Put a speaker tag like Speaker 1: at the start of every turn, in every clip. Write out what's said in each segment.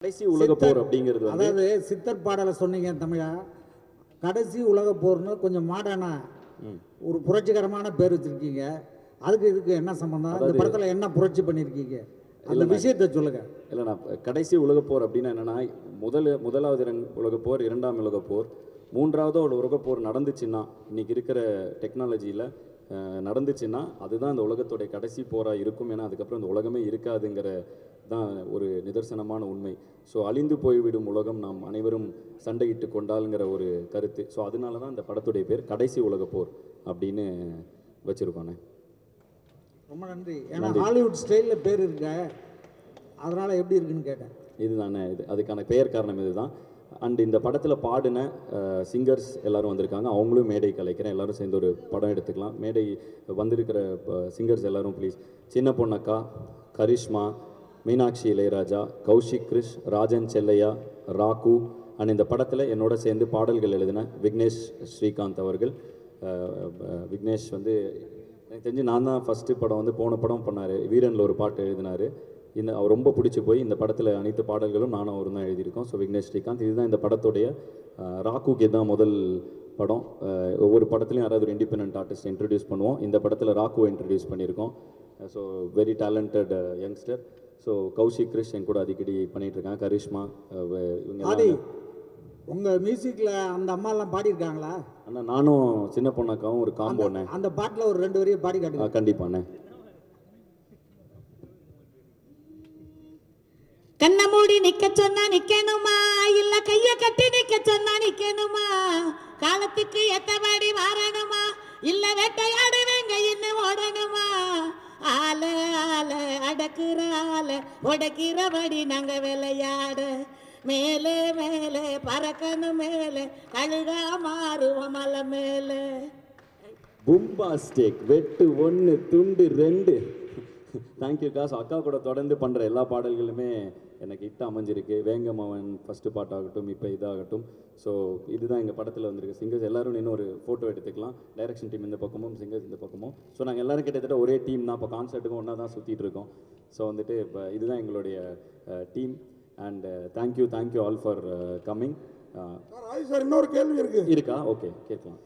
Speaker 1: கடைசி உலக போர் அப்படிங்கிறது
Speaker 2: அதாவது சித்தர் பாடலை சொன்னீங்க தமிழா. கடைசி உலக போர்னு கொஞ்சம் மாடர்னா ஒரு புரட்சிகரமான பேர் வச்சிருக்கீங்க. அதுக்கு இதுக்கு என்ன சம்பந்தம்? அந்த படத்தில் என்ன புரட்சி பண்ணியிருக்கீங்க? அந்த விஷயத்தை சொல்லுங்க.
Speaker 1: இல்லை, நான் கடைசி உலக போர் அப்படின்னா என்னன்னா, முதலாவது உலக போர், இரண்டாம் உலக போர், மூன்றாவது ஒரு உலக போர் நடந்துச்சுன்னா, இன்னைக்கு இருக்கிற டெக்னாலஜியில் நடந்துச்சுன்னா அதுதான் இந்த உலகத்துடைய கடைசி போராக இருக்கும். ஏன்னா அதுக்கப்புறம் இந்த உலகமே இருக்காதுங்கிற தான் ஒரு நிதர்சனமான உண்மை. ஸோ அழிந்து போய்விடும் உலகம் நாம் அனைவரும் சண்டையிட்டு கொண்டாலுங்கிற ஒரு கருத்து. ஸோ அதனால தான் இந்த படத்துடைய பேர் கடைசி உலக போர் அப்படின்னு வச்சுருக்கோண்ணே.
Speaker 2: ரொம்ப நன்றி. ஏன்னா ஹாலிவுட் ஸ்டைலில் பேர் இருக்க, அதனால் எப்படி இருக்குன்னு கேட்டேன்.
Speaker 1: இதுதானே அதுக்கான பெயர் காரணம் இதுதான். அண்ட் இந்த படத்தில் பாடின சிங்கர்ஸ் எல்லோரும் வந்திருக்காங்க. அவங்களும் மேடை கலைக்கிறேன், எல்லோரும் சேர்ந்து ஒரு படம் எடுத்துக்கலாம். மேடை வந்திருக்கிற சிங்கர்ஸ் எல்லோரும் ப்ளீஸ். சின்ன பொண்ணக்கா, கரிஷ்மா, மீனாட்சி இளையராஜா, கௌஷிக் கிருஷ், ராஜன் செல்லையா, ராகு. அண்ட் இந்த படத்தில் என்னோட சேர்ந்து பாடல்கள் எழுதின விக்னேஷ் ஸ்ரீகாந்த் அவர்கள். விக்னேஷ் வந்து எனக்கு தெரிஞ்சு நான் தான் ஃபஸ்ட்டு படம் வந்து போன படம் பண்ணார், வீரனில் ஒரு பாட்டு எழுதினார். அவர் ரொம்ப பிடிச்சி போய் இந்த படத்தில் அனைத்து பாடல்களும் நானும் அவரும் தான் எழுதியிருக்கோம். ஸோ விக்னேஷ் ஸ்ரீகாந்த். இதுதான் இந்த படத்துடைய ராகுக்கு தான் முதல் படம். ஒவ்வொரு படத்துலையும் யாராவது ஒரு இண்டிபெண்டன்ட் ஆர்டிஸ்ட் இன்ட்ரடியூஸ் பண்ணுவோம். இந்த படத்தில் ராகுவை இன்ட்ரடியூஸ் பண்ணியிருக்கோம். So very talented youngster. So Kaushik Krish என் கூட அடிக்கடி பண்ணிகிட்ருக்காங்க, கரிஷ்மா, இவங்க.
Speaker 2: உங்கள் மியூசிக்கில் அந்த அம்மாலாம் பாடியிருக்காங்களா?
Speaker 1: அண்ணா நானும் சின்ன பொண்ணாக்காவும் ஒரு காம்போண்ணே.
Speaker 2: அந்த பாட்டில் ஒரு 2 வரியை பாடி காட்டுங்க.
Speaker 1: கண்டிப்பாண்ணே.
Speaker 3: கண்ண மூடி நிக்க சொன்னா நிக்கணுமா, இல்ல கைய கட்டி நிக்க சொன்னா நிக்கணுமா, காலத்துக்கு எத்தபடி மாறணுமா, இல்ல வேட்டையாடுவேங்க இன்னும் ஓடணுமா, ஆல ஆல அடக்குற ஆல உடைக்கிறபடி நாங்க விளையாட, மேலே மேலே பறக்கணும் மேலே கழுகா மாறுவோம் மலை மேலே.
Speaker 1: பூம்பாஸ்டிக் வெட்டு 1 துண்டு 2. Thank you guys. அக்கா கூட தொடர்ந்து பண்ணுற எல்லா பாடல்களுமே எனக்கு ஹிட் அமைஞ்சிருக்கு. வேங்கம்மாவன் ஃபஸ்ட்டு பாட்டாகட்டும், இப்போ இதாகட்டும். ஸோ இதுதான் எங்கள் படத்தில் வந்திருக்கு. சிங்கர்ஸ் எல்லோரும் இன்னும் ஒரு ஃபோட்டோ எடுத்துக்கலாம். டைரக்ஷன் டீம் இந்த பக்கமும், சிங்கர்ஸ் இந்த பக்கமும். ஸோ நாங்கள் எல்லோரும் கிட்டத்தட்ட ஒரே டீம் தான். இப்போ கான்சர்ட்டுக்கும் ஒன்றா தான் சுற்றிட்டு இருக்கோம். ஸோ வந்துட்டு இப்போ இதுதான் எங்களுடைய team. And thank you all for coming.
Speaker 4: Sir இன்னொரு கேள்வி
Speaker 1: இருக்கா? ஓகே, கேட்கலாம்,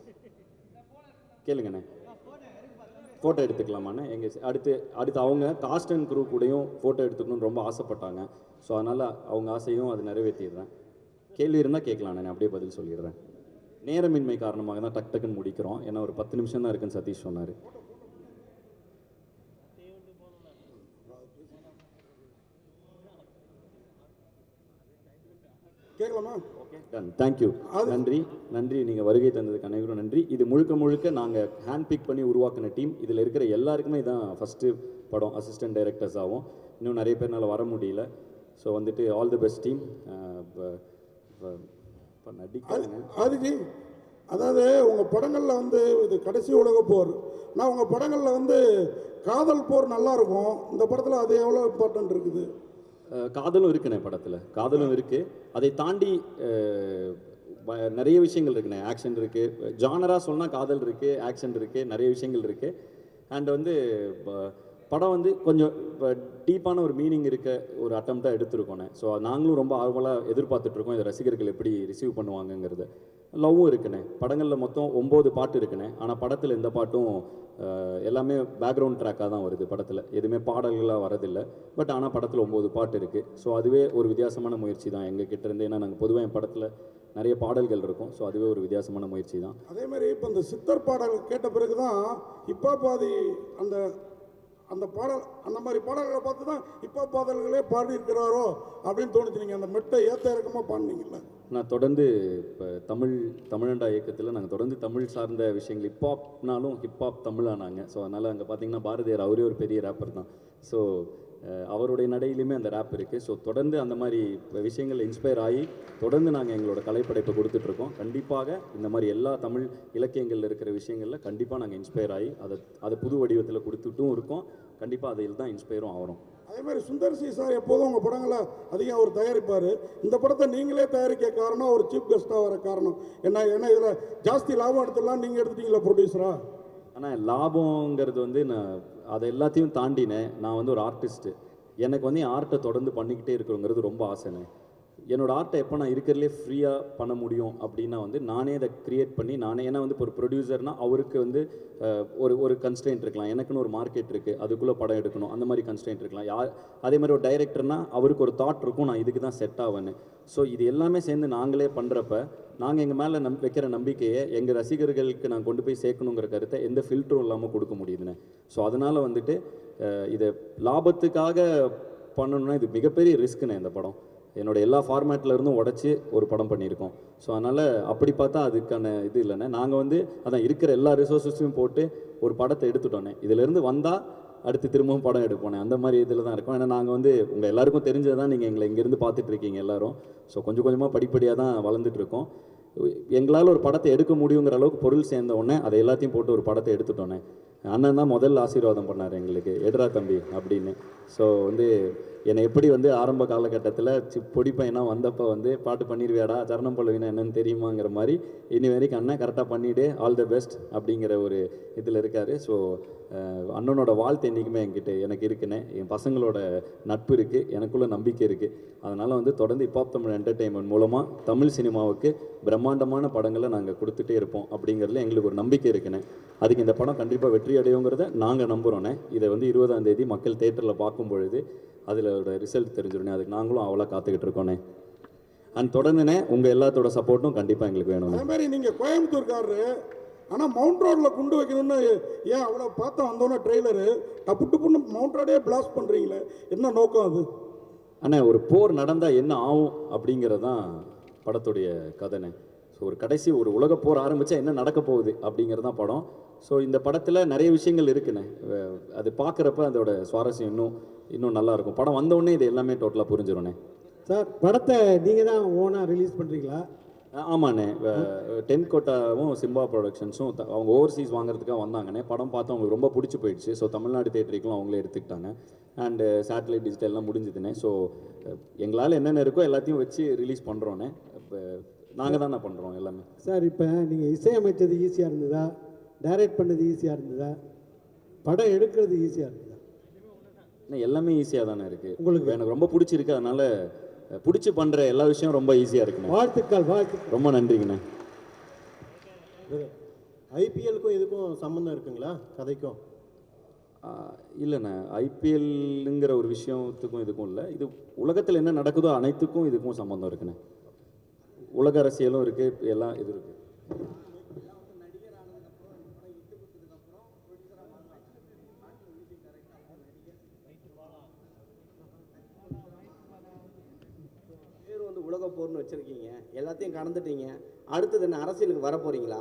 Speaker 1: கேளுங்கண்ணே. ஃபோட்டோ எடுத்துக்கலாமாண்ணே? எங்கள் அடுத்து அவங்க காஸ்ட் அண்ட் க்ரூ கூடயும் ஃபோட்டோ எடுத்துக்கணும்னு ரொம்ப ஆசைப்பட்டாங்க. ஸோ அதனால் அவங்க ஆசையும் அது நிறைவேற்றிடுறேன். கேள்வி இருந்தால் கேட்கலாம், நான் அப்படியே பதில் சொல்லிடுறேன். நேரமின்மை காரணமாக தான் டக்குன்னு முடிக்கிறோம். ஏன்னா ஒரு 10 நிமிஷம் தான் இருக்குன்னு சதீஷ் சொன்னார்.
Speaker 4: கேட்கலாமா?
Speaker 1: தேங்க்யூ. நன்றி. நீங்கள் வருகை தந்ததுக்கு அனைவரும் நன்றி. இது முழுக்க நாங்கள் ஹேண்ட் பிக் பண்ணி உருவாக்கின டீம். இதில் இருக்கிற எல்லாருக்குமே தான் ஃபஸ்ட்டு படம் அசிஸ்டன்ட் டைரக்டர்ஸ் ஆகும். இன்னும் நிறைய பேர்னால வர முடியல. ஸோ வந்துட்டு ஆல் தி பெஸ்ட் டீம்.
Speaker 4: ஆதிஜி, அதாவது உங்கள் படங்களில் வந்து இது கடைசி உலக போர், நான் உங்கள் படங்களில் வந்து காதல் போர் நல்லாயிருக்கும். இந்த படத்தில் அது எவ்வளோ இம்பார்ட்டன்ட் இருக்குது?
Speaker 1: காதலும் இருக்குண்ணே படத்தில், காதலும் இருக்குது. அதை தாண்டி நிறைய விஷயங்கள் இருக்குண்ணே. ஆக்ஷன் இருக்குது, ஜானராக சொன்னால் காதல் இருக்குது, ஆக்ஷன் இருக்குது, நிறைய விஷயங்கள் இருக்குது. அண்ட் வந்து படம் வந்து கொஞ்சம் டீப்பான ஒரு மீனிங் இருக்க ஒரு அட்டம்ப்டாக எடுத்துருக்கோண்ணே. ஸோ நாங்களும் ரொம்ப ஆர்வலாக எதிர்பார்த்துட்ருக்கோம் இதை ரசிகர்கள் எப்படி ரிசீவ் பண்ணுவாங்கங்கிறது. லவ்வும் இருக்குண்ணே. படங்களில் மொத்தம் 9 பாட்டு இருக்குண்ணே. ஆனால் படத்தில் எந்த பாட்டும் எல்லாமே பேக்ரவுண்ட் ட்ராக்காக தான் வருது. படத்தில் எதுவுமே பாடல்களாக வரதில்லை. பட் ஆனால் படத்தில் 9 பாட்டு இருக்குது. ஸோ அதுவே ஒரு வித்தியாசமான முயற்சி தான் எங்கள் கிட்டேருந்து. ஏன்னா நாங்கள் பொதுவாக என் படத்தில் நிறைய பாடல்கள் இருக்கும். ஸோ அதுவே ஒரு வித்தியாசமான முயற்சி தான்.
Speaker 4: அதே மாதிரி இப்போ இந்த சித்தர் பாடல் கேட்ட பிறகு தான் இப்போ பாதி அந்த பாடல், அந்த மாதிரி பாடல்களை பார்த்து தான் இப்போ பாடல்களே பாடியிருக்கிறாரோ அப்படின்னு தோணுச்சு. நீங்கள் அந்த மெட்டை ஏற்ற இறக்கமாக பாடினீங்கல்ல.
Speaker 1: நான் தொடர்ந்து இப்போ தமிழண்டா இயக்கத்தில் நாங்கள் தொடர்ந்து தமிழ் சார்ந்த விஷயங்கள், ஹிப்ஹாப்னாலும் ஹிப்ஹாப் தமிழானாங்க. ஸோ அதனால் அங்கே பார்த்தீங்கன்னா பாரதியார் அவரே ஒரு பெரிய ரேப்பர் தான். ஸோ அவருடைய நடையிலுமே அந்த ரேப் இருக்குது. ஸோ தொடர்ந்து அந்த மாதிரி விஷயங்கள் இன்ஸ்பயர் ஆகி தொடர்ந்து நாங்கள் எங்களோட கலைப்படைப்பை கொடுத்துட்ருக்கோம். கண்டிப்பாக இந்த மாதிரி எல்லா தமிழ் இலக்கியங்களில் இருக்கிற விஷயங்களில் கண்டிப்பாக நாங்கள் இன்ஸ்பயர் ஆகி அதை புது வடிவத்தில் கொடுத்துட்டும் இருக்கோம். கண்டிப்பாக அதில் தான் இன்ஸ்பயரும் ஆகிறோம்.
Speaker 4: அதே மாதிரி சுந்தர் சி சார் எப்போதும் உங்கள் படங்களை அதிகம் அவர் தயாரிப்பார். இந்த படத்தை நீங்களே தயாரிக்க காரணம் அவர் சீஃப் கெஸ்ட்டாக வர காரணம் என்ன? ஏன்னா இதில் ஜாஸ்தி லாபம் எடுத்துலாம் நீங்கள் எடுத்துட்டீங்களா ப்ரொடியூசரா?
Speaker 1: ஆனால் லாபங்கிறது வந்து நான் அதை எல்லாத்தையும் தாண்டினேன். நான் வந்து ஒரு ஆர்டிஸ்ட்டு. எனக்கு வந்து ஆர்ட்டை தொடர்ந்து பண்ணிக்கிட்டே இருக்கிறோங்கிறது ரொம்ப ஆசைண்ணே. என்னோட ஆர்ட்டை எப்போ நான் இருக்கிறதுலே ஃப்ரீயாக பண்ண முடியும் அப்படின்னா வந்து நானே அதை க்ரியேட் பண்ணி நானே, ஏன்னா வந்து இப்போ ஒரு ப்ரொடியூசர்னால் அவருக்கு வந்து ஒரு கன்ஸ்ட்ரெயின்ட் இருக்கலாம், எனக்குன்னு ஒரு மார்க்கெட் இருக்குது, அதுக்குள்ளே படம் எடுக்கணும், அந்த மாதிரி கன்ஸ்ட்ரெயின்ட் இருக்கலாம். அதே மாதிரி ஒரு டைரக்டர்னா அவருக்கு ஒரு தாட் இருக்கும், நான் இதுக்கு தான் செட் ஆவேன்னு. ஸோ இது எல்லாமே சேர்ந்து நாங்களே பண்ணுறப்ப நாங்கள் எங்கள் மேலே வைக்கிற நம்பிக்கையை எங்கள் ரசிகர்களுக்கு நான் கொண்டு போய் சேர்க்கணுங்கிற கருத்தை எந்த ஃபில்டரும் இல்லாமல் கொடுக்க முடியுதுன்னு. ஸோ அதனால் வந்துட்டு இதை லாபத்துக்காக பண்ணணுன்னா இது மிகப்பெரிய ரிஸ்க்குண்ணே. இந்த படம் என்னோட எல்லா ஃபார்மேட்டில் இருந்தும் உடச்சி ஒரு படம் பண்ணியிருக்கோம். ஸோ அதனால் அப்படி பார்த்தா அதுக்கான இது இல்லைண்ணே. நாங்கள் வந்து அதான் இருக்கிற எல்லா ரிசோர்ஸஸையும் போட்டு ஒரு படத்தை எடுத்துட்டோன்னே. இதிலேருந்து வந்தால் அடுத்து திரும்பவும் படம் எடுப்போனே, அந்த மாதிரி இதில் தான் இருக்கும். ஏன்னா நாங்கள் வந்து உங்கள் எல்லாருக்கும் தெரிஞ்சது தான், நீங்கள் எங்களை இங்கேருந்து பார்த்துட்ருக்கீங்க எல்லோரும். ஸோ கொஞ்சம் கொஞ்சமாக படிப்படியாக தான் வளர்ந்துட்டுருக்கோம். எங்களால் ஒரு படத்தை எடுக்க முடியுங்கிற அளவுக்கு பொருள் சேர்ந்த உடனே அதை எல்லாத்தையும் போட்டு ஒரு படத்தை எடுத்துட்டோன்னே. அண்ணன் தான் முதல்ல ஆசீர்வாதம் பண்ணார் எங்களுக்கு, எடுறா தம்பி அப்படின்னு. ஸோ வந்து என்னை எப்படி வந்து ஆரம்ப காலகட்டத்தில் பொடி பையனாக வந்தப்போ வந்து பாட்டு பண்ணிடுவியாடா, சரணம் பல்லவினா என்னன்னு தெரியுமாங்கிற மாதிரி இனி வரைக்கும் அண்ணன் கரெக்டாக பண்ணிவிடு, ஆல் த பெஸ்ட் அப்படிங்கிற ஒரு இதில் இருக்கார். ஸோ அண்ணனோட வாழ்த்து என்றைக்குமே எனக்கு இருக்குன்னு, என் பசங்களோட நட்பு இருக்குது, எனக்குள்ள நம்பிக்கை இருக்குது. அதனால் வந்து தொடர்ந்து ஹிப்ஹாப் தமிழ் என்டர்டெயின்மெண்ட் மூலமாக தமிழ் சினிமாவுக்கு பிரம்மாண்டமான படங்களை நாங்கள் கொடுத்துட்டே இருப்போம் அப்படிங்கிறதுல எங்களுக்கு ஒரு நம்பிக்கை இருக்குண்ணே. அதுக்கு இந்த படம் கண்டிப்பாக வெற்றி அடையுங்கிறத நாங்கள் நம்புகிறோண்ணே. இதை வந்து 20ஆம் தேதி மக்கள் தேட்டரில் பார்க்கும் பொழுது அதிலோட ரிசல்ட் தெரிஞ்சிடனே. அதுக்கு நாங்களும் அவ்வளோ காத்துக்கிட்டு இருக்கோண்ணே. அண்ட் தொடர்ந்துண்ணே உங்கள் எல்லாத்தோட சப்போர்ட்டும் கண்டிப்பாக எங்களுக்கு வேணும்.
Speaker 4: அதே மாதிரி நீங்கள் கோயம்புத்தூர்காரரு, ஆனால் மவுண்ட் ரோடில் குண்டு வைக்கணும்னு ஏன் அவ்வளோ பார்த்தா வந்தோன்னே ட்ரெய்லரு டப்பு டப்புன்னு மவுண்ட் ரோடே பிளாஸ்ட் பண்ணுறீங்களே, என்ன நோக்கம் அது?
Speaker 1: அண்ணே, ஒரு போர் நடந்தால் என்ன ஆகும் அப்படிங்கிறது தான் படத்துடைய கதைண்ணே. ஸோ ஒரு கடைசி ஒரு உலக போர் ஆரம்பித்தா என்ன நடக்க போகுது அப்படிங்கிறது தான் படம். ஸோ இந்த படத்தில் நிறைய விஷயங்கள் இருக்குண்ணே. அது பார்க்குறப்ப அதோட சுவாரஸ்யம் இன்னும் நல்லாயிருக்கும். படம் வந்தோடனே இது எல்லாமே டோட்டலாக புரிஞ்சிடும்ண்ணே.
Speaker 5: சார், படத்தை நீங்கள் தான் ஓனாக ரிலீஸ் பண்ணுறீங்களா?
Speaker 1: ஆமாண்ணே. டென்கோட்டாவும் சிம்பா ப்ரொடக்ஷன்ஸும் அவங்க ஓவர்சீஸ் வாங்குறதுக்காக வந்தாங்கண்ணே. படம் பார்த்து அவங்களுக்கு ரொம்ப பிடிச்சி போயிடுச்சு. ஸோ தமிழ்நாடு தேட்டருக்குலாம் அவங்களே எடுத்துக்கிட்டாங்க. அண்டு சேட்டலைட் டிஜிட்டல்லாம் முடிஞ்சுதுண்ணே. ஸோ எங்களால் என்னென்ன இருக்கோ எல்லாத்தையும் வச்சு ரிலீஸ் பண்ணுறோண்ணே. இப்போ நாங்கள் தானே பண்ணுறோம் எல்லாமே.
Speaker 5: சார், இப்போ நீங்கள் இசையமைச்சது ஈஸியாக இருந்ததா, டைரக்ட் பண்ணது ஈஸியாக இருந்ததா, படம் எடுக்கிறது ஈஸியாக இருந்ததா?
Speaker 1: எல்லாமே ஈஸியாக தானே இருக்குது.
Speaker 5: உங்களுக்கு
Speaker 1: எனக்கு ரொம்ப பிடிச்சிருக்கு. அதனால் பிடிச்சி பண்ணுற எல்லா விஷயம் ரொம்ப ஈஸியாக இருக்குண்ணே.
Speaker 5: வாழ்த்துக்கள்.
Speaker 1: ரொம்ப நன்றிங்கண்ணே.
Speaker 6: ஐபிஎல்க்கும் இதுக்கும் சம்மந்தம் இருக்குங்களா கதைக்கும்?
Speaker 1: இல்லைண்ணே, ஐபிஎல்லுங்கிற ஒரு விஷயத்துக்கும் இதுக்கும் இல்லை. இது உலகத்தில் என்ன நடக்குதோ அனைத்துக்கும் இதுக்கும் சம்மந்தம் இருக்குண்ணே. உலக அரசியலும் இருக்குது, எல்லாம் இது இருக்குது.
Speaker 7: உலக போர்னு வச்சுருக்கீங்க, எல்லாத்தையும் கடந்துட்டீங்க, அடுத்தது என்ன அரசியலுக்கு வர போகிறீங்களா?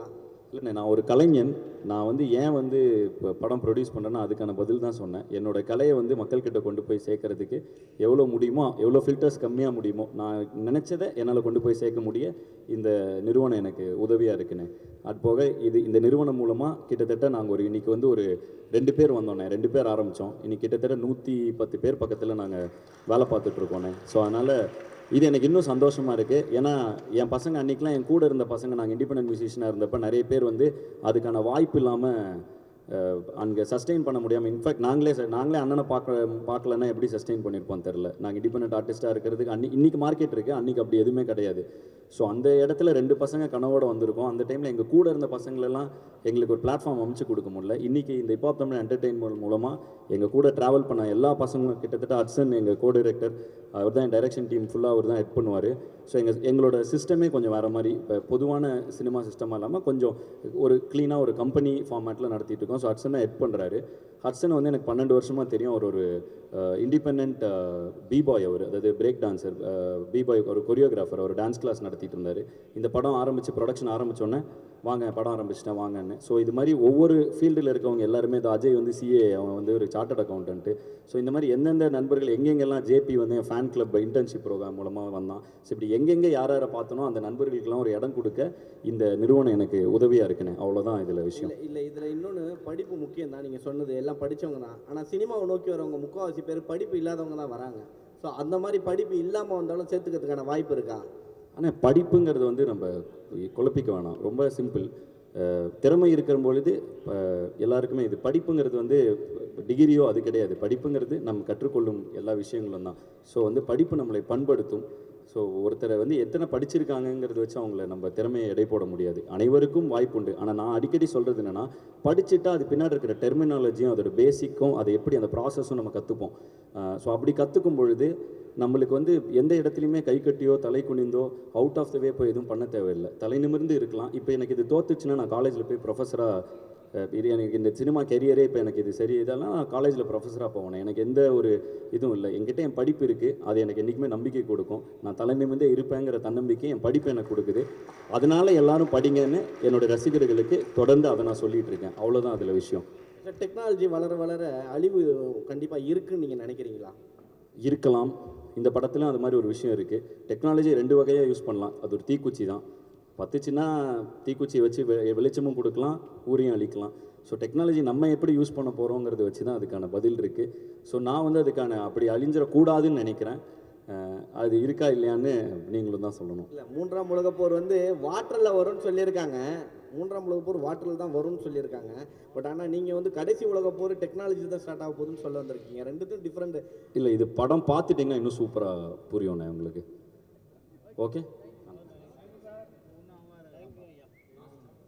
Speaker 1: இல்லைண்ணே, நான் ஒரு கலைஞன். நான் வந்து ஏன் வந்து இப்போ படம் ப்ரொடியூஸ் பண்ணுறேன்னா அதுக்கான பதில் தான் சொன்னேன். என்னோடய கலையை வந்து மக்கள்கிட்ட கொண்டு போய் சேர்க்கறதுக்கு எவ்வளோ முடியுமோ, எவ்வளோ ஃபில்டர்ஸ் கம்மியாக முடியுமோ, நான் நினச்சதை என்னால் கொண்டு போய் சேர்க்க முடிய இந்த நிறுவனம் எனக்கு உதவியாக இருக்குண்ணே. அது போக இந்த நிறுவனம் மூலமாக கிட்டத்தட்ட நாங்கள் இன்றைக்கி வந்து ஒரு 2 பேர் வந்தோண்ணே. 2 பேர் ஆரம்பித்தோம். இன்றைக்கி கிட்டத்தட்ட 110 பேர் பக்கத்தில் நாங்கள் வேலை பார்த்துட்ருக்கோண்ணே. ஸோ அதனால் இது எனக்கு இன்னும் சந்தோஷமாக இருக்குது. ஏன்னா என் பசங்க அன்றைக்கெலாம் என் கூட இருந்த பசங்க, நாங்கள் இண்டிபெண்டன்ட் மியூசிஷியனாக இருந்தப்போ நிறைய பேர் வந்து அதுக்கான வாய்ப்பு இல்லாமல் அங்கே சஸ்டெயின் பண்ண முடியாமல், இன்ஃபேக்ட் நாங்களே அண்ணனை பார்க்கலன்னா எப்படி சஸ்டெயின் பண்ணியிருப்போம் தெரில. நாங்கள் இண்டிபெண்டன்ட் ஆர்டிஸ்ட்டாக இருக்கிறதுக்கு இன்றைக்கி மார்க்கெட் இருக்குது, அன்றைக்கி அப்படி எதுவுமே கிடையாது. ஸோ அந்த இடத்துல 2 பசங்க கனவோடு வந்திருக்கோம். அந்த டைமில் எங்கள் கூட இருந்த பசங்களெல்லாம் எங்களுக்கு ஒரு பிளாட்ஃபார்ம் அமைச்சு கொடுக்க முடியல. இன்றைக்கி இந்த ஹிப்ஹாப் தமிழ் என்டர்டெயின்மெண்ட் மூலமாக எங்கள் கூட ட்ராவல் பண்ண எல்லா பசங்களும், கிட்டத்தட்ட ஹட்சன் எங்கள் கோ டைரக்டர், அவர் தான் டைரக்ஷன் டீம் ஃபுல்லாக அவர் தான் ஹெட் பண்ணுவார். ஸோ எங்களோட சிஸ்டமே கொஞ்சம் வேறு மாதிரி, இப்போ பொதுவான சினிமா சிஸ்டமாக இல்லாமல் கொஞ்சம் ஒரு க்ளீனாக ஒரு கம்பெனி ஃபார்மேட்டில் நடத்திட்டு இருக்கோம். ஸோ ஹட்சன் தான் ஹெட் பண்ணுறாரு. ஹட்சன் வந்து எனக்கு 12 வருஷமாக தெரியும். அவர் ஒரு இண்டிபெண்ட் பிபாய், அவர் அதாவது பிரேக் டான்ஸர், பிபாய், ஒரு கொரியோகிராஃபர், அவர் டான்ஸ் கிளாஸ் நடத்திட்டு இருந்தார். இந்த படம் ஆரம்பித்து ப்ரொடக்ஷன் ஆரம்பித்தோன்னே வாங்க படம் ஆரம்பிச்சிட்டேன் வாங்கன்னு. ஸோ இது மாதிரி ஒவ்வொரு ஃபீல்டில் இருக்கவங்க எல்லாருமே, இந்த அஜய் வந்து சிஏ, அவன் வந்து ஒரு சார்ட்டர்ட் அக்கௌண்டன்ட்டு. ஸோ இந்த மாதிரி எந்தெந்த நண்பர்கள் எங்கெங்கெல்லாம் ஜேபி வந்து என் ஃபேன் கிளப் இன்டர்ன்ஷிப் ப்ரோக்ராம் மூலமாக வந்தான். ஸோ இப்படி எங்கெங்கே யாரை பார்த்தனோ அந்த நண்பர்களுக்கெல்லாம் ஒரு இடம் கொடுக்க இந்த நிறுவனம் எனக்கு உதவியாக இருக்குண்ணே. அவ்வளோதான் இதில் விஷயம்.
Speaker 7: இல்லை இதில் இன்னொன்று, படிப்பு முக்கியம் தான். நீங்கள் சொன்னது எல்லாம் படித்தவங்க தான். ஆனால் சினிமாவை நோக்கி வரவங்க முக்கால்வாசி பேர் படிப்பு இல்லாதவங்க தான் வராங்க. ஸோ அந்த மாதிரி படிப்பு இல்லாமல் வந்தாலும் சேர்த்துக்கிறதுக்கான வாய்ப்பு இருக்கா?
Speaker 1: ஆனால் படிப்புங்கிறது வந்து நம்ம குழப்பிக்க வேணாம். ரொம்ப சிம்பிள். திறமை இருக்கிற பொழுது எல்லாருக்குமே இது படிப்புங்கிறது வந்து டிகிரியோ அது கிடையாது. படிப்புங்கிறது நம்ம கற்றுக்கொள்ளும் எல்லா விஷயங்களும் தான். ஸோ வந்து படிப்பு நம்மளை பண்படுத்தும். ஸோ ஒருத்தரை வந்து எத்தனை படிச்சிருக்காங்கங்கிறத வச்சு அவங்கள நம்ம திறமையை எடை போட முடியாது. அனைவருக்கும் வாய்ப்பு உண்டு. ஆனால் நான் அடிக்கடி சொல்கிறது என்னென்னா, படிச்சுட்டா அது பின்னாடி இருக்கிற டெர்மினாலஜியும் அதோட பேசிக்கும் அதை எப்படி அந்த ப்ராசஸும் நம்ம கற்றுப்போம். ஸோ அப்படி கற்றுக்கும் பொழுது நம்மளுக்கு வந்து எந்த இடத்துலையுமே கை கட்டியோ தலை குனிந்தோ அவுட் ஆஃப் த வே போய் எதுவும் பண்ண தேவையில்லை. தலை நிமிர்ந்து இருக்கலாம். இப்போ எனக்கு இது தோத்துச்சுன்னா நான் காலேஜில் போய் ப்ரொஃபஸராக இது எனக்கு இந்த சினிமா கெரியரே இப்போ எனக்கு இது சரி இதெல்லாம் நான் காலேஜில் ப்ரொஃபஸராக போவேன். எனக்கு எந்த ஒரு இதுவும் இல்லை. என்கிட்ட என் படிப்பு இருக்குது. அது எனக்கு என்றைக்குமே நம்பிக்கை கொடுக்கும். நான் தலை நிமிர்ந்தே இருப்பேங்கிற தன்னம்பிக்கை என் படிப்பு எனக்கு கொடுக்குது. அதனால எல்லாரும் படிங்கன்னு என்னோட ரசிகர்களுக்கு தொடர்ந்து அதை நான் சொல்லிகிட்டு இருக்கேன். அவ்வளோதான் அதில் விஷயம்.
Speaker 7: டெக்னாலஜி வளர வளர அழிவு கண்டிப்பாக இருக்குன்னு நீங்கள் நினைக்கிறீங்களா?
Speaker 1: இருக்கலாம். இந்த படத்துலையும் அது மாதிரி ஒரு விஷயம் இருக்குது. டெக்னாலஜி 2 வகையாக யூஸ் பண்ணலாம். அது ஒரு தீக்குச்சி தான். பத்துச்சுன்னா தீக்குச்சியை வச்சு வெளிச்சமும் கொடுக்கலாம், ஊரையும் அழிக்கலாம். ஸோ டெக்னாலஜி நம்ம எப்படி யூஸ் பண்ண போகிறோங்கிறத வச்சு தான் அதுக்கான பதில் இருக்குது. ஸோ நான் வந்து அதுக்கான அப்படி அழிஞ்சிடக்கூடாதுன்னு நினைக்கிறேன். அது இருக்கா இல்லையான்னு நீங்களும் தான் சொல்லணும்.
Speaker 7: இல்லை, 3ஆம் உலகப் போர் வந்து வாட்டரில் வரும்னு சொல்லியிருக்காங்க. 3ஆம் உலகப் போர் வாட்டரில் தான் வரும்னு சொல்லியிருக்காங்க. பட் ஆனால் நீங்கள் வந்து கடைசி உலகப் போர் டெக்னாலஜி தான் ஸ்டார்ட் ஆக போகுதுன்னு சொல்ல வந்திருக்கீங்க. ரெண்டுத்தும் டிஃப்ரெண்ட்.
Speaker 1: இல்லை, இது படம் பார்த்துட்டிங்கன்னா இன்னும் சூப்பராக புரியும்ண்ணே உங்களுக்கு. Okay,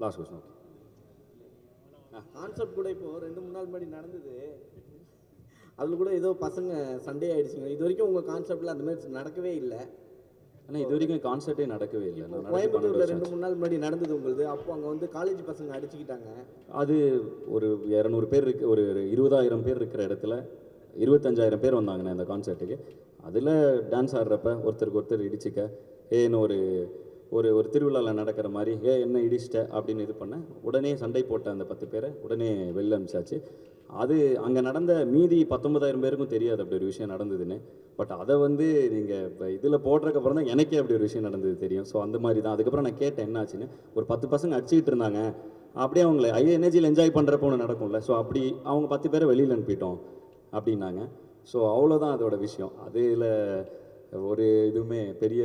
Speaker 1: last question. Okay,
Speaker 7: concept கூட இப்போ 2-3 நாள் முன்னாடி நடந்தது. அதில் கூட ஏதோ பசங்க சண்டே ஆகிடுச்சிங்க. இது வரைக்கும் உங்கள் கான்செப்டில் அந்த மாதிரி நடக்கவே இல்லை.
Speaker 1: ஆனால் இது வரைக்கும் கான்செப்டே நடக்கவே இல்லை.
Speaker 7: கோயம்புத்தூரில் 2-3 நாள் முன்னாடி நடந்தது உங்களுது. அப்போ அங்கே வந்து காலேஜ் பசங்க அடிச்சுக்கிட்டாங்க.
Speaker 1: அது ஒரு 200 பேர் இருக்கு, ஒரு 20,000 பேர் இருக்கிற இடத்துல 25,000 பேர் வந்தாங்கண்ணே அந்த கான்செர்ட்டுக்கு. அதில் டான்ஸ் ஆடுறப்ப ஒருத்தருக்கு ஒருத்தர் இடிச்சிக்க, ஏன்னு ஒரு ஒரு ஒரு திருவிழாவில் நடக்கிற மாதிரி என்ன இடிச்சிட்ட அப்படின்னு இது பண்ண உடனே சண்டை போட்ட அந்த 10 பேரை உடனே வெளில அனுப்பிச்சாச்சு. அது அங்கே நடந்த மீதி 19,000 பேருக்கும் தெரியாது அப்படி ஒரு விஷயம் நடந்ததுன்னு. பட் அதை வந்து நீங்கள் இப்போ இதில் போடுறதுக்கப்புறம் தான் எனக்கே அப்படி ஒரு விஷயம் நடந்தது தெரியும். ஸோ அந்த மாதிரி தான். அதுக்கப்புறம் நான் கேட்டேன் என்ன ஆச்சுன்னு. ஒரு 10 பசங்க அடிச்சுக்கிட்டு இருந்தாங்க. அப்படியே அவங்கள எனர்ஜியில் என்ஜாய் பண்ணுறப்போ ஒன்று நடக்கும்ல. ஸோ அப்படி அவங்க 10 பேரை வெளியில் அனுப்பிட்டோம் அப்படின்னாங்க. ஸோ அவ்வளோதான் அதோட விஷயம். அதில் ஒரு இதுவுமே பெரிய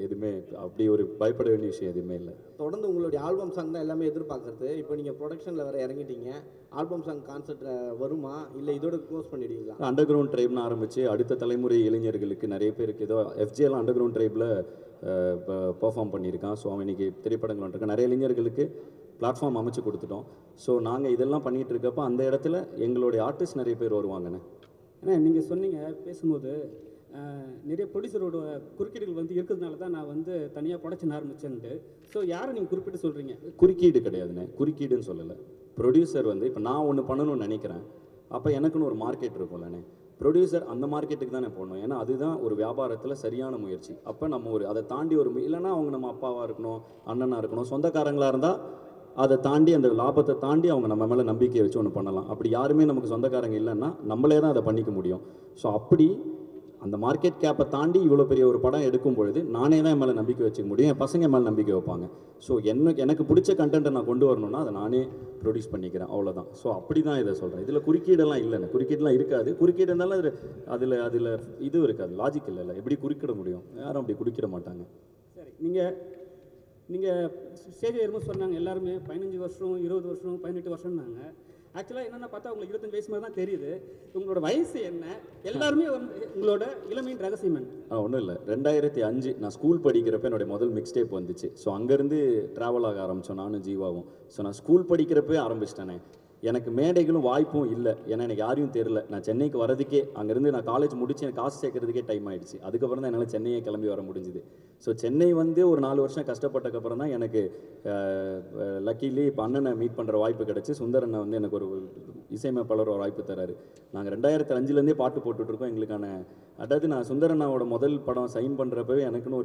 Speaker 1: எதுவுமே அப்படி ஒரு பயப்பட வேண்டிய விஷயம் எதுவுமே இல்லை.
Speaker 7: தொடர்ந்து உங்களுடைய ஆல்பம் சாங் தான் எல்லாமே எதிர்பார்க்குறது. இப்போ நீங்கள் ப்ரொடக்ஷனில் வேறு இறங்கிட்டீங்க. ஆல்பம் சாங் கான்செப்ட் வருமா, இல்லை இதோட க்ளோஸ் பண்ணிடுவீங்களா?
Speaker 1: அண்டர் கிரவுண்ட் ட்ரைப்னு ஆரம்பித்து அடுத்த தலைமுறை இளைஞர்களுக்கு நிறைய பேருக்கு ஏதோ எஃப்ஜேலாம் அண்டர் கிரவுண்ட் ட்ரைப்பில் பெர்ஃபார்ம் பண்ணியிருக்கான். ஸோ அவன் இன்றைக்கி திரைப்படங்கள் வந்துருக்கான். நிறைய இளைஞர்களுக்கு பிளாட்ஃபார்ம் அமைச்சு கொடுத்துட்டோம். ஸோ நாங்கள் இதெல்லாம் பண்ணிகிட்டு இருக்கப்போ அந்த இடத்துல எங்களுடைய ஆர்டிஸ்ட் நிறைய பேர் வருவாங்கண்ணே.
Speaker 8: ஏன்னா நீங்கள் சொன்னீங்க பேசும்போது நிறைய ப்ரொடியூசரோட குறுக்கீடுகள் வந்து இருக்கிறதுனால தான் நான் வந்து தனியாக ப்ரொடக்ஷன் ஆரம்பிச்சேன்ட்டு. ஸோ யாரை நீங்கள் குறிப்பிட்டு சொல்கிறீங்க?
Speaker 1: குறுக்கீடு கிடையாதுண்ணே, குறுக்கீடுன்னு சொல்லலை. ப்ரொடியூசர் வந்து இப்போ நான் ஒன்று பண்ணணும்னு நினைக்கிறேன். அப்போ எனக்குன்னு ஒரு மார்க்கெட் இருக்கும்லண்ணே. ப்ரொடியூசர் அந்த மார்க்கெட்டுக்கு தானே போடணும். ஏன்னா அதுதான் ஒரு வியாபாரத்தில் சரியான முயற்சி. அப்போ நம்ம ஒரு அதை தாண்டி ஒரு இல்லைன்னா அவங்க நம்ம அப்பாவாக இருக்கணும், அண்ணனாக இருக்கணும், சொந்தக்காரங்களாக இருந்தால் அதை தாண்டி அந்த லாபத்தை தாண்டி அவங்க நம்ம மேலே நம்பிக்கையை வச்சு ஒன்று பண்ணலாம். அப்படி யாருமே நமக்கு சொந்தக்காரங்க இல்லைன்னா நம்மளே தான் அதை பண்ணிக்க முடியும். ஸோ அப்படி அந்த மார்க்கெட் கேப்பை தாண்டி இவ்வளோ பெரிய ஒரு படம் எடுக்கும் பொழுது நானே தான் என் மேலே நம்பிக்கை வச்சுக்க முடியும். என் பசங்க மேலே நம்பிக்கை வைப்பாங்க. ஸோ எனக்கு பிடிச்ச கண்டென்ட்டை நான் கொண்டு வரணும்னா அதை நானே ப்ரொடியூஸ் பண்ணிக்கிறேன், அவ்வளோதான். ஸோ அப்படி தான் இதை சொல்கிறேன். இதில் குறுக்கீடெல்லாம் இல்லைண்ணே, குறுக்கீடெல்லாம் இருக்காது. குறுக்கீடு இருந்தாலும் அதில் இது இருக்காது, லாஜிக் இல்லைல்ல. எப்படி குறுக்கிட முடியும்? யாரும் அப்படி குறுக்கிட மாட்டாங்க.
Speaker 8: சரி, நீங்கள் ஸ்டேஜ் ஏறும்போது சொன்னாங்க எல்லாருமே 15 வருஷம் 20 வருஷம் 18 வருஷம்னாங்க. ஆக்சுவலாக என்னென்னா பார்த்தா உங்களுக்கு 25 வயசு மாதிரி தான் தெரியுது. உங்களோட வயசு என்ன? எல்லாருமே வந்து உங்களோட இளமையின் ரகசியம் என்ன?
Speaker 1: ஒன்றும் இல்லை, 2005 நான் ஸ்கூல் படிக்கிறப்ப என்னுடைய முதல் மிக்ஸ் டேப் வந்துச்சு. ஸோ அங்கேருந்து ட்ராவல் ஆக ஆரம்பித்தோம் நானும் ஜீவாவும். ஸோ நான் ஸ்கூல் படிக்கிறப்பே ஆரம்பிச்சிட்டேனே. எனக்கு மேடைகளும் வாய்ப்பும் இல்லை. ஏன்னா எனக்கு யாரையும் தெரில. நான் சென்னைக்கு வரதுக்கே அங்கேருந்து நான் காலேஜ் முடிச்சு எனக்கு காசு சேர்க்கறதுக்கே டைம் ஆகிடுச்சு. அதுக்கப்புறம் தான் என்னால் சென்னையே கிளம்பி வர முடிஞ்சுது. ஸோ சென்னை வந்து ஒரு 4 வருஷம் கஷ்டப்பட்டக்கப்புறம் தான் எனக்கு லக்கிலி இப்போ அண்ணனை மீட் பண்ணுற வாய்ப்பு கிடச்சி. சுந்தரண்ணை வந்து எனக்கு ஒரு இசையமைப்பாளர் ஒரு வாய்ப்பு தராரு. நாங்கள் 2005லேருந்தே பாட்டு போட்டுட்ருக்கோம். எங்களுக்கான அதாவது நான் சுந்தரண்ணாவோட முதல் படம் சைன் பண்ணுறப்பவே எனக்குன்னு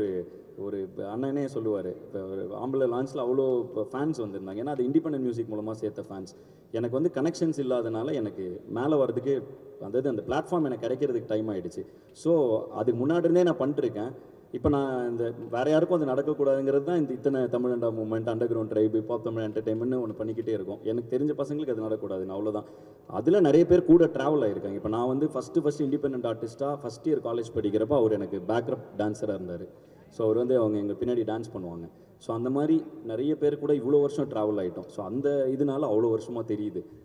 Speaker 1: ஒரு அண்ணனே சொல்லுவார், இப்போ ஒரு ஆம்பளை லான்ச்சில் அவ்வளோ இப்போ ஃபேன்ஸ் வந்திருந்தாங்க. ஏன்னா அது இண்டிபெண்டன்ட் மியூசிக் மூலமாக சேர்த்த ஃபேன்ஸ். எனக்கு வந்து கனெக்ஷன்ஸ் இல்லாதனால எனக்கு மேலே வரதுக்கு அதாவது அந்த பிளாட்ஃபார்ம் எனக்கு கிடைக்கிறதுக்கு டைம் ஆகிடுச்சு. ஸோ அதுக்கு முன்னாடி இருந்தே நான் பண்ணிட்டுருக்கேன். இப்போ நான் இந்த வேறு யாருக்கும் அது நடக்கக்கூடாதுங்கிறது தான் இந்த இத்தனை Tamizhanda movement, underground tribe, pop Tamil என்டர்டைன்மெண்ட்னு ஒன்று பண்ணிக்கிட்டே இருக்கும். எனக்கு தெரிஞ்ச பசங்களுக்கு அது நடக்கக்கூடாதுன்னு அவ்வளோதான். அதில் நிறைய பேர் கூட ட்ராவல் ஆகிருக்காங்க. இப்போ நான் வந்து ஃபஸ்ட்டு இண்டிபெண்டன்ட் ஆர்டிஸ்ட்டாக ஃபஸ்ட் இயர் காலேஜ் படிக்கிறப்போ அவர் எனக்கு பேக்ரப் டான்ஸராக இருந்தார். ஸோ அவர் வந்து அவங்க எங்கள் பின்னாடி டான்ஸ் பண்ணுவாங்க. ஸோ அந்த மாதிரி நிறைய பேர் கூட இவ்வளோ வருஷம் ட்ராவல் ஆகிட்டோம். ஸோ அந்த இதனால அவ்வளோ வருஷமாக தெரியுது.